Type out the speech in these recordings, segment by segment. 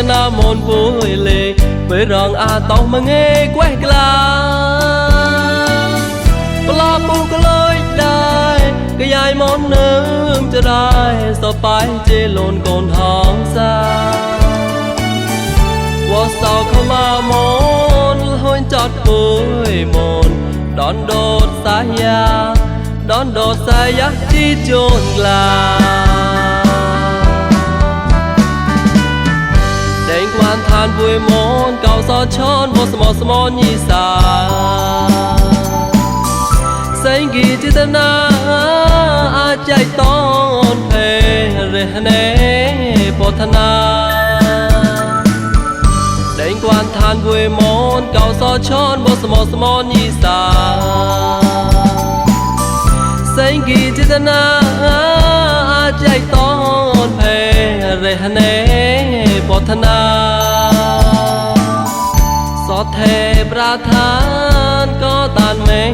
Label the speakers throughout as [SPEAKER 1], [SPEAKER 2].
[SPEAKER 1] cái na môn vui lệ với rong a tông mà nghe quay la lo bu cái lối đai cái dài món nương cho đai sao phải chê lồn còn hóng xa qua sau không mà môn hôn chót vui môn đón đốt xa ya đón đốt xa ya đi chôn là đánh quan than vui môn cầu gió chôn vô sầm môn nhị xa sinh kỳ chỉ tên na a chạy tôn phê rê nê bồ thân na đánh quan than vui môn cầu gió chôn vô sầm môn nhị xa sinh kỳ chỉ tên na a chạy tôn phê rê nê bồ thân na xót thề pra than có tan mê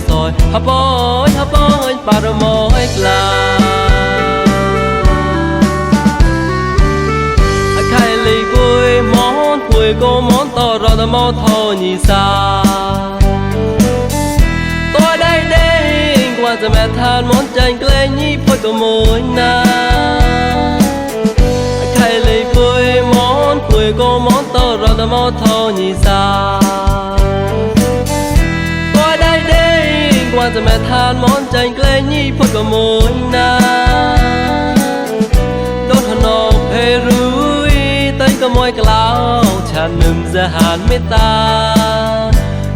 [SPEAKER 1] soi hấp bôi bà rồi môi là khai lì vui món vui cô món to rồi ta món thô nhì xa tôi đây đây qua giờ mẹ than món chanh lên nhí phôi của môi na khai lì vui món vui cô món to rồi ta món thô nhì xa qua giờ mẹ than món chanh lên nhí phôi của môi na đốt hòn nộp hê rúi tay có môi cào tràn nừng giờ hàn mê ta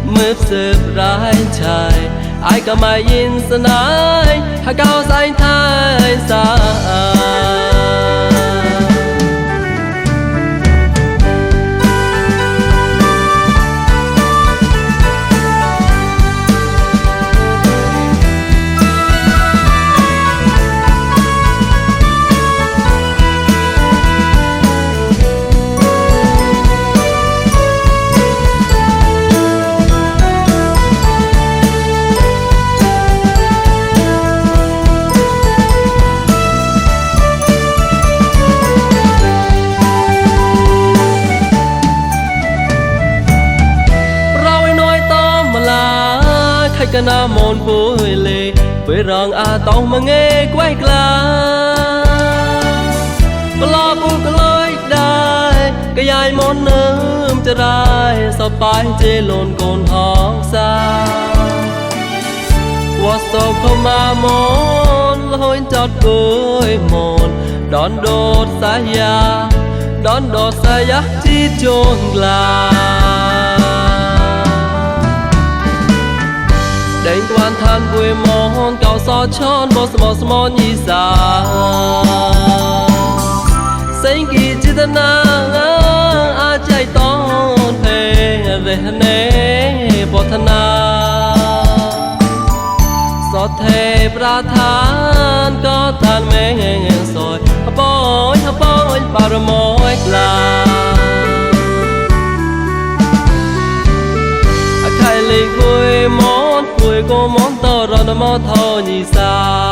[SPEAKER 1] mướp sớp rái chài ai cả mai in sân ai hạ cao xanh thái xa cái na môn vui lệ với rong a tông mà nghe quay la lo bu cái lối đai cái dài món nương cho đai sao phải chê lồn còn hóng xa qua sau không mà môn hôn chót vui môn đón đốt xa ya đón đốt xa ya chi chôn là đánh quan than vui món cầu gió chôn vô sầm nhị xa sinh kỳ chỉ tên na a chạy tôn phê rê nê bồ thân na xót thề pra than có than mê soi hấp bôi bà rồi môi là khai lì vui món vui cô món to rồi nó món thô nhì xa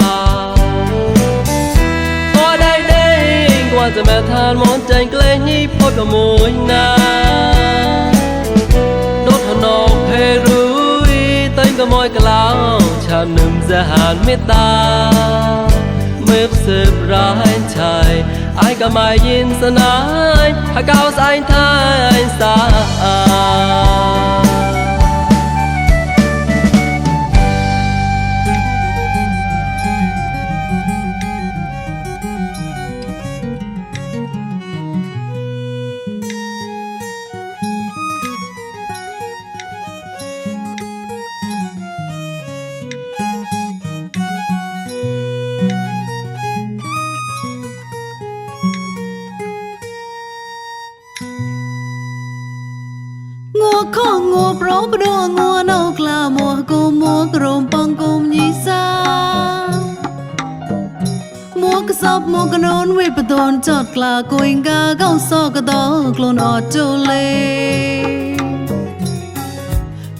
[SPEAKER 1] tôi đây đây qua giờ mẹ than món chanh lên nhí phôi của môi na đốt hòn nộp hê rúi tay có môi cào tràn nừng giờ hàn mê ta mướp sớp rái chài ai cả mai in sân ai hạ cao xanh thái xa
[SPEAKER 2] khó ngô pro bro ngô nâu cla mua gồm băng gồm nhị sa mua cái sop mua cái nón vi bát tôn chọt cla coin ga gao so cái đó clone auto le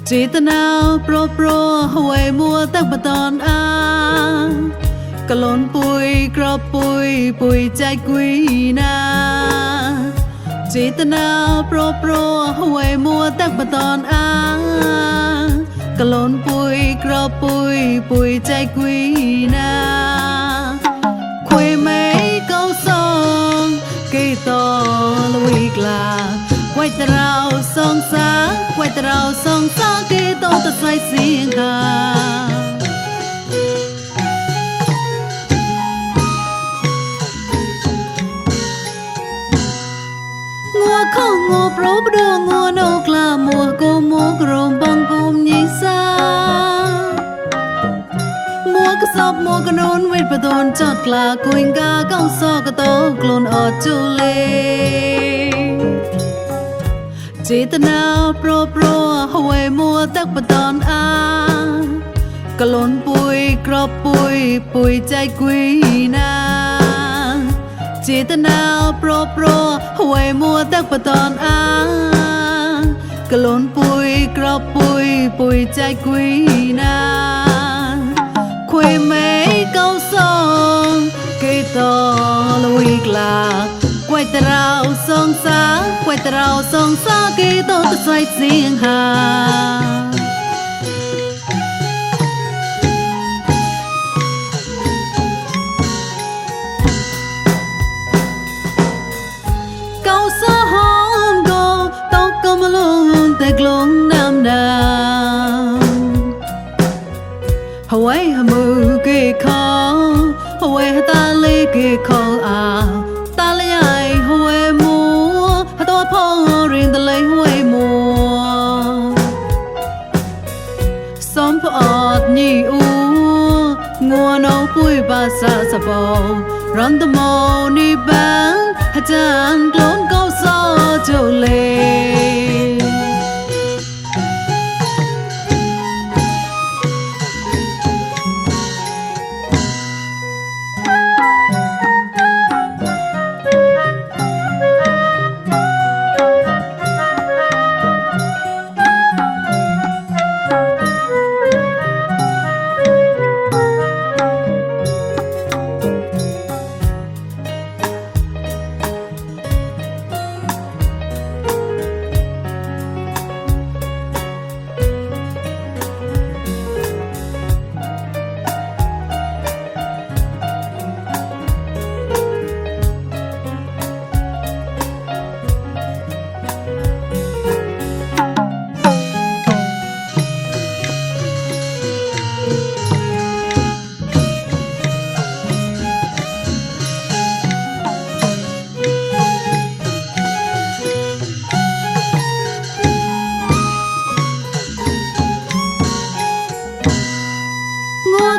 [SPEAKER 2] chỉ ta nào pro huệ mua tắc bát tôn a cái lon pui crop pui chạy quý na ចេតនាប្រព្រោះហួយមួទឹកបតនអាកលូនពុយក្រពុយពុយចៃគួយណាခွေមេកោសងគេតលួយក្លាquay trao song xa quay trao song xa kia tô ta say xiên hà ngua không ngua pro bdo ngua nâu kla mùa cô mùa gồm bong gồm nhị xa mùa cái sọp mùa cái nón vết bờ đồn chọt kla quỳnh ga cao so cái tô clone ở chu lêចេតនាប្រព្រោះហួយមួទឹកបតនអាកលូនពុយក្រពុយពុយចៃគួយណាចេតនាប្រព្រោះហួយមួទឹកបតនអាកលូនពុយក្រពុយពុយចៃគួយណាခွေមេកោសងគេតលួយក្លាquay trao song xa quay trao song xa kia tô ta xoay xiên hà câu xa hôn go tao có mà luôn tay glong nam nam Hawaii hamu kia khó Hawaii ta li kia khó à huê mùa tôi phong riêng ta lấy huê mùa xóm phọt nhị u ngua nấu bùi bà xa xa bò rắn tâm mô ni bán hát chán lốn câu gió châu lê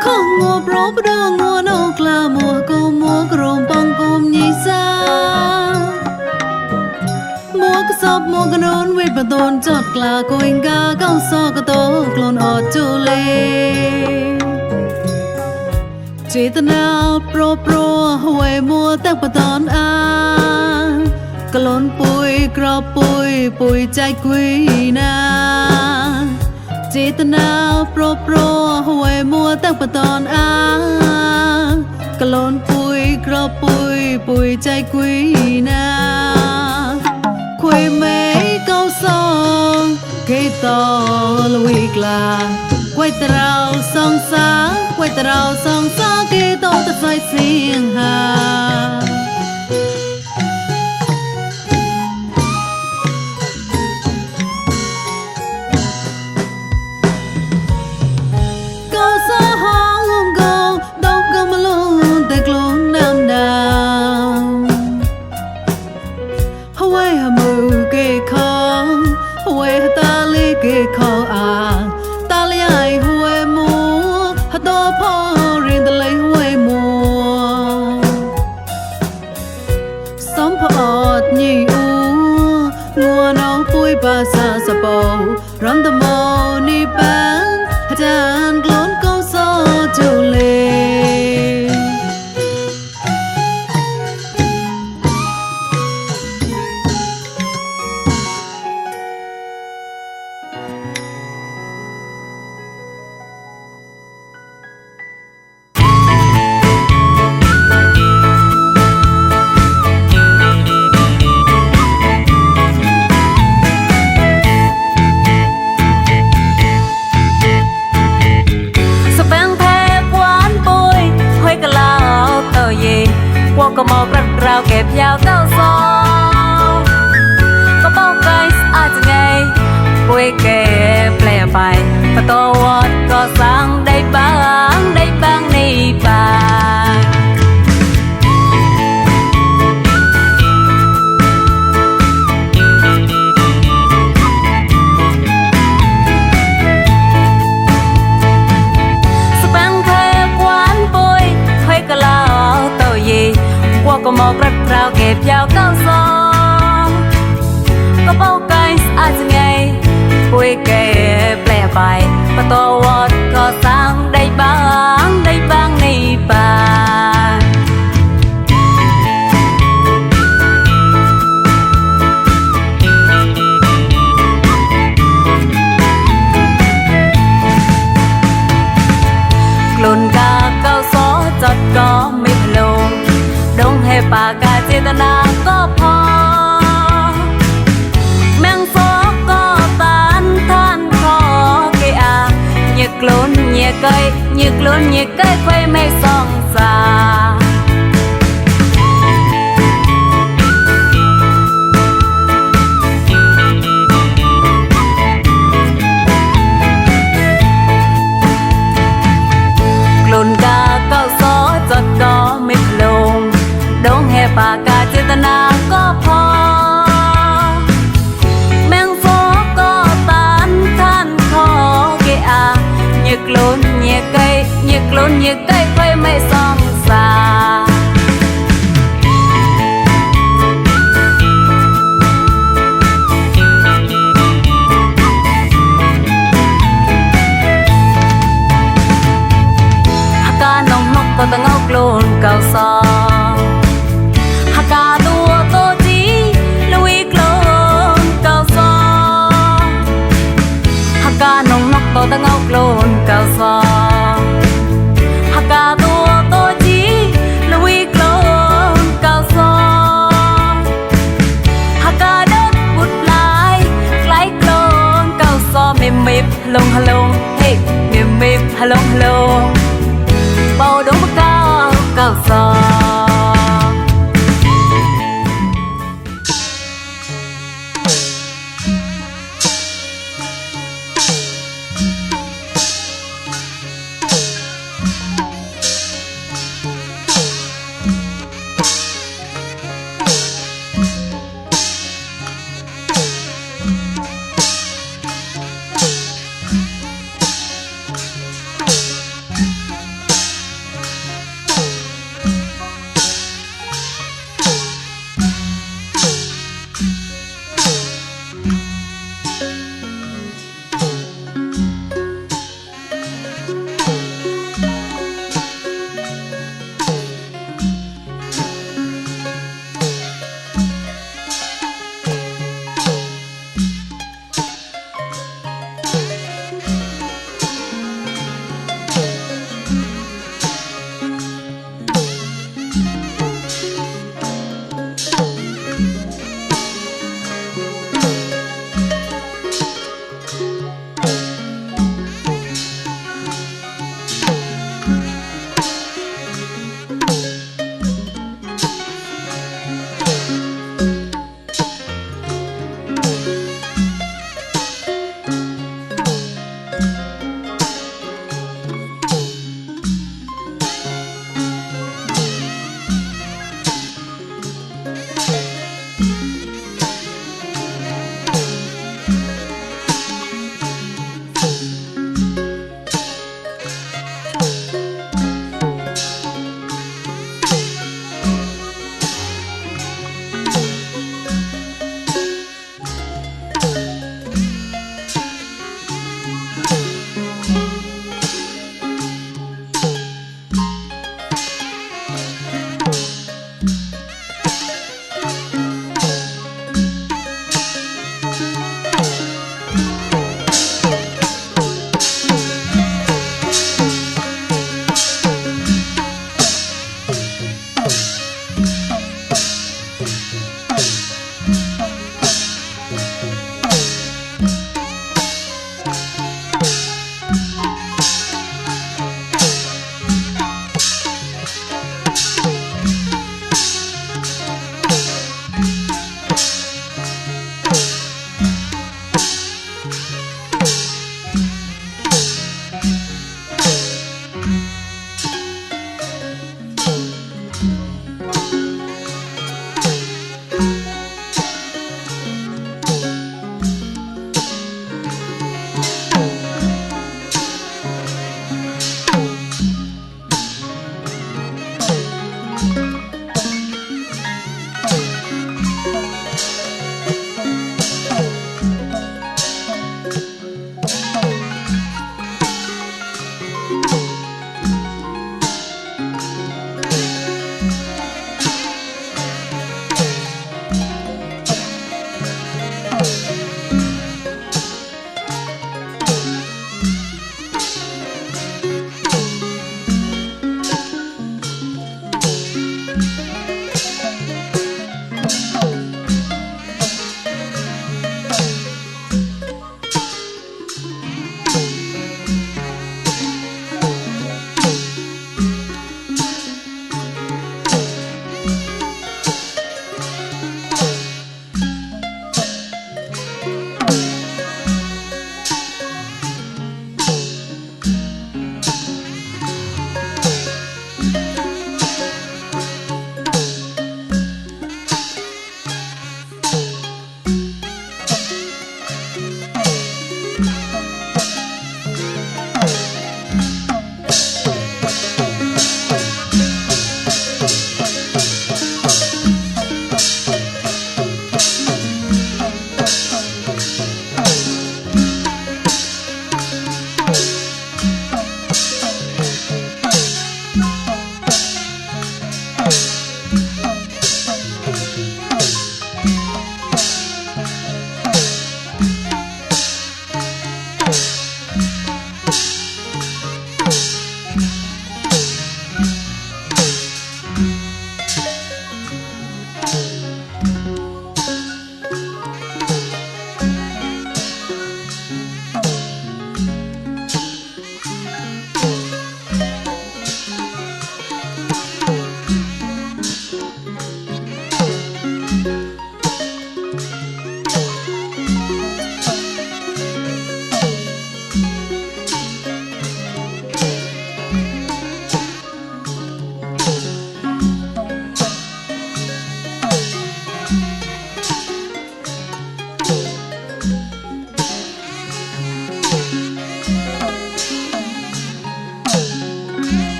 [SPEAKER 2] không ngua pro bdo ngua nâu kla mùa cô mùa gồm bong gồm nhị xa mùa cái sọp mùa cái nón vết bờ đồn chọt kla quỳnh ga cao so cái tô clone ở chu lêចេតនាប្រព្រោះហួយមួទឹកបតនអាកលូនពុយក្រពុយពុយចៃគួយណាចេតនាប្រព្រោះហួយមួទឹកបតនអាកលូនពុយក្រពុយពុយចៃគួយណាခွေមេកោសងគេតលួយក្លាquay trao song xa quay trao song xa kia tô ta xoay xiên hà câu xa hong go đâu có mà luôn tay glong nam nam Hawaii hamu kia khó Hawaii ta li kia khó à huê mùa hát tô phong riêng ta lấy huê mùa xóm phọt nhị u ngua nấu bùi bà xa xa bầu rắn tâm mô ni bán hát chán glốn câu gió châu lê
[SPEAKER 3] ก็มอกระเราเก็บยาวเก้าซองก็เป้าไกลอาจจะไงป่วยแก่แปลไปประตูวัดก็สั่งได้บ้างในป่าก็มอกระเราเก็บยาวเก้าซองก็เป้าไกลอาจจะไงป่วยแก่แปลไปประตูวัดก็สั่งได้บ้างในป่ากลุ่นกาเก้าซอจดก็ไม่พลงดงให้ปากกาเจตนาก็พอแมงโซก็ตานท่านขอเกอาเหยียกลุ้นเหยียกเกยเหยียกลุ้นเหยียกเกยไฟไม่ส่องสากลุ่นกาเก้าซอจดก็ไม่พลงดงให้ปากกาเจตนาก็พอแมงโฟก็ตานท่านขอเกอาเหยียกลุ้นเหยียกเกยเหยียกลุ้นเหยียกเกยไฟไม่ส่องสาหากานงนกก็ต้องเอากลุ่นเก่าซอหากาตัวโตจีลุยกลนเก่าซอหากานงนกตัวตั้งเอากลนเก่าซอหากาตัวโตจีลุยกลนเก่าซอหากาเดินบุดลายไกลกลนเก่าซอมิบลงฮะลงเฮ้มิบฮะลงเบาดงเก่าซอ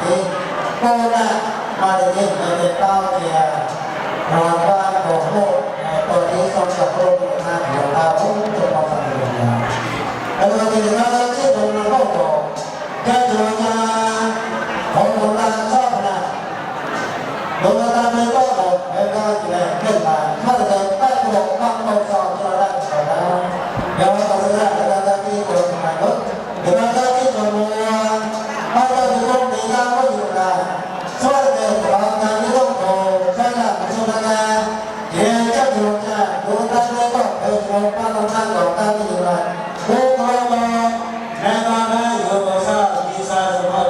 [SPEAKER 4] ဒီပေါ်လာမာရင်းနဲ့တောင်းကြဘာဘာကိုဟိုတော်ဒီဆောင်စပရိုနာဘာဘုံတော့ပါပါလို့ရတယ်အဲ့တော့ဒီနာစစ်ဘုံတော့တော့ကြကြညာဘုံလာဆောက်လာဘုံလာမေတော့ဘယ်ကကြလဲပြန်လာမှတ်တယ်ပတ်ဖို့ကောင်းတော့ဆောက်ကြရတာဆိုတာရောတော့စရာတာတိကိုမှတော့ဒီမှာစစ်ဘုံကဘာလို့ဒီလိုနေလာလို့ယူလာဆိုတဲ့ဘာသာမျိုးကိုဆန္ဒမဆိုတာကရေချက်လို့ကဘုရားလည်းတော့ဘယ်လိုပါလို့တော့တာဒီလိုဘုရားလည်းနာမည်ရောစာဒီစာစဘာ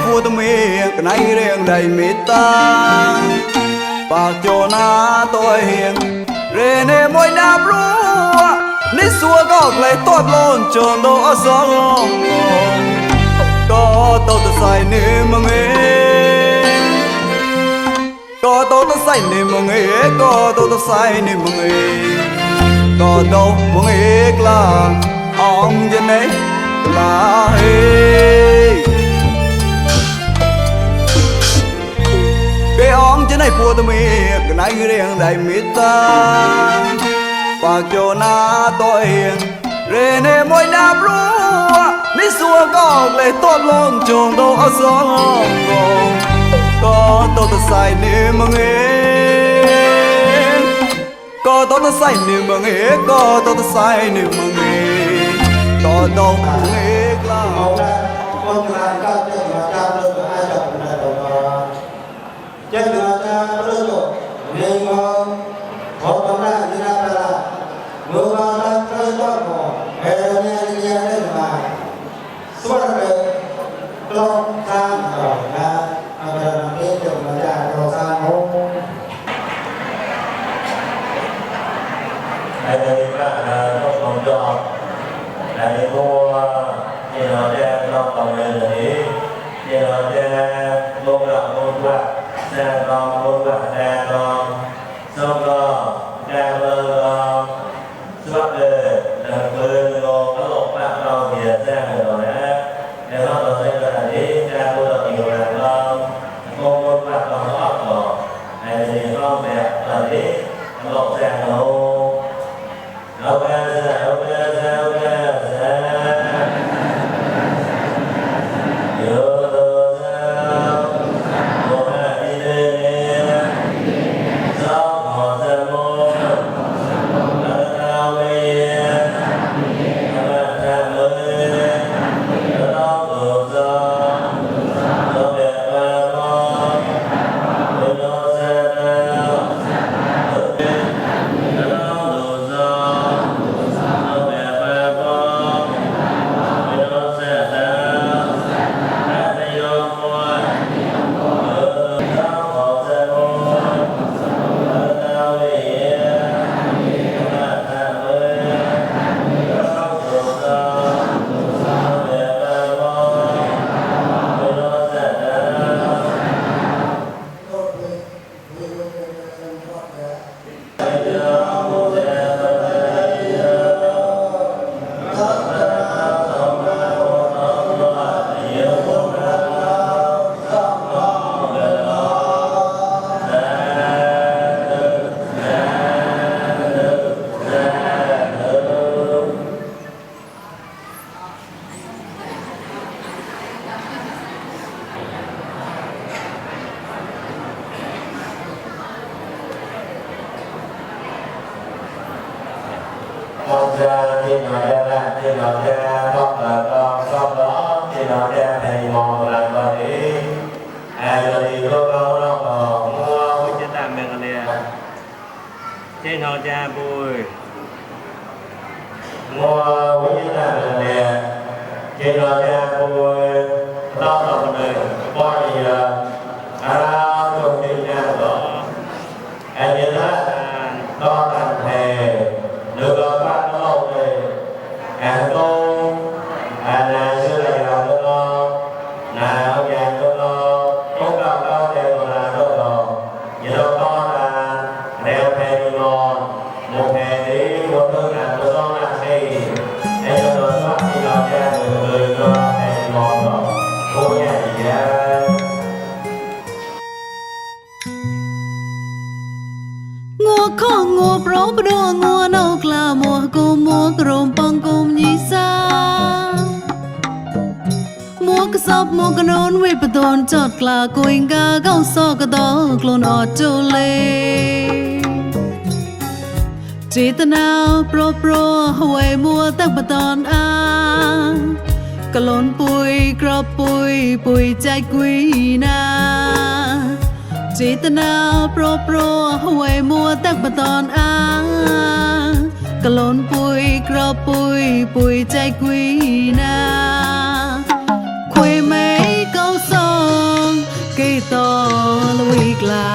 [SPEAKER 5] Phu tâm mê cái này riêng đầy mê ta bạc cho na tôi hiền rê nê môi đạp rúa nít xua gọc lấy tốt lôn tròn đổ gió có tàu ta say nê mừng ê có tàu ta say nê mừng ê có tàu ta say nê mừng ê có tàu mừng ê là ông dân ấy là ê cái ông trên này phù tâm cái này riêng đầy mít ta bạc cho na tôi hiền rê nê môi đạp rúa nít xua gọc lấy tốt lôn tròn đổ gió có tàu ta say nê mừng ê có tàu ta say nê mừng ê có tàu ta say nê mừng ê có tàu mừng ê là
[SPEAKER 4] chân là ta đưa tổ nên có tấm ra như là người ta đang chơi tốt của hệ thống như thế mà suốt đời lo sang rồi là cái trường là ra đồ sang không
[SPEAKER 6] đây là có phòng trọ đây mua thì nó ra lo phòng người đấy thì nó ra mua gạo mua quạt ra lo mua quạt ra lo xong lo ra lo suốt đời là người lo có lộc bạc lo thì ra rồi á để nó rồi là đi ra mua được nhiều là lo mua quạt lo nó ấp rồi này thì lo mẹ là đi lộc ra rồi ra trên nó ra là trên nó ra không là con xong đó trên nó ra thầy mò là con đi rồi đi cô câu đâu có mua
[SPEAKER 7] Trên tạm mình nè trên họ cha bùi
[SPEAKER 6] mua với những là nè trên nó ra bùi đó là một người coi gì là trong trên nhà đó như thế đó là thề được rồi ba nó lâu rồi tôi là xưa này là tôi lo là ông già tôi lo không đâu đâu đều là tôi lo vậy đâu con là đeo thề tôi lo một thề đi một thứ là tôi lo là gì để cho tôi thoát đi lo ra người lo thề lo đó cô nhà gì ra
[SPEAKER 2] งัวข้องัวโปรปดัวงัวนอกลามัวกูมัวกรมปองกุมยีซามัวกระสอบมัวกระโนนวิปโดนจอดกลากุยงาเก้าซอกระดอกลนออดจูเลจิตนาโปรโปรหวยมัวตั้งปะตอนอากะลนปุยกรอบปุยปุยใจกุยนาจิตนาโปรโปรหวยมัวตั้งปะตอนอากะลนปุยกรอบปุยปุยใจกุยนาคุยไม่เก้าซองกีตอลุยกลา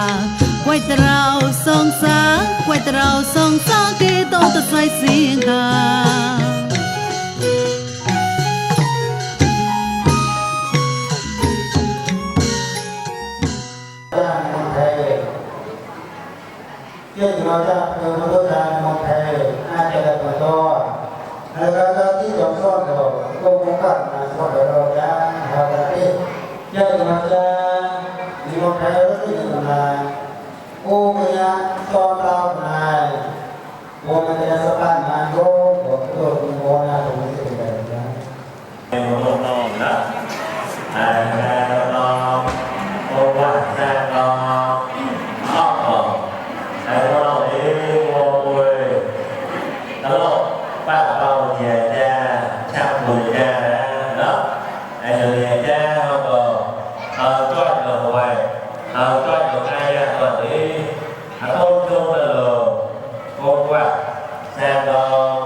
[SPEAKER 2] ไว้แต่เราสองสาไว้แต่เราสองสากีตอตัดใส่เสียงคา
[SPEAKER 4] Jadi macam kemudian mengkai ada betul. Adaที่จอมซ่อนเราก็มุ่งกันมาซ่อนเราจะหาได้jadi macam di mengkai itu manaกูpunyaซ่อนเราไหนกูมันจะสบายไหนกูตัวกูน่าตรงนี้เป็นแบบนี้
[SPEAKER 6] một nòng đó nó một quạt ra nó nó nói ngồi đó ba bao về cha chăm người cha đó người cha không có cho được vậy cho được ai ra rồi đi không chung là một quạt sang đó